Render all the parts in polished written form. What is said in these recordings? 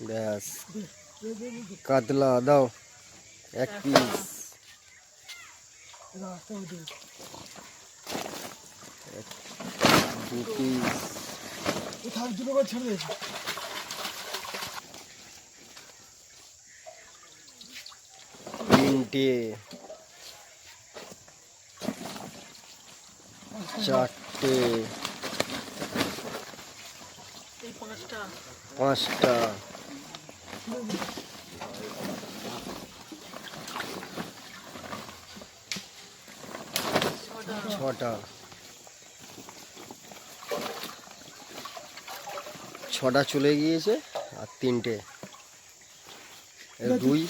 ব্যাস কাতলা দাও 1 পিস। 2 পিস। 3টে 4টে 5টা 6টা 6টা চলে গিয়েছে আর 3টে রুই।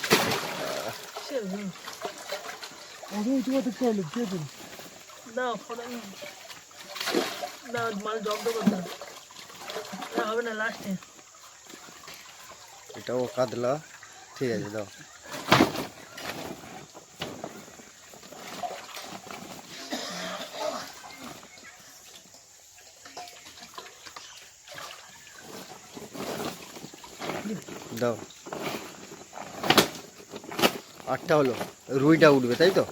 এটাও কাতলা, ঠিক আছে দাও। দাও 8টা হলো, রুইটা উঠবে তাই তো?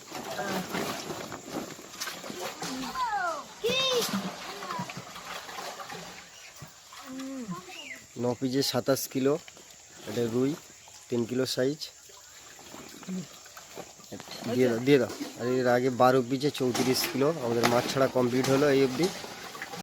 ন পিসে 27 কিলো, এটা রুই 3 কিলো সাইজ। দিয়ে দাও। আর এর আগে 12 পিসে 34 কিলো। আমাদের মাছ ছাড়া কমপ্লিট হলো এই অবধি।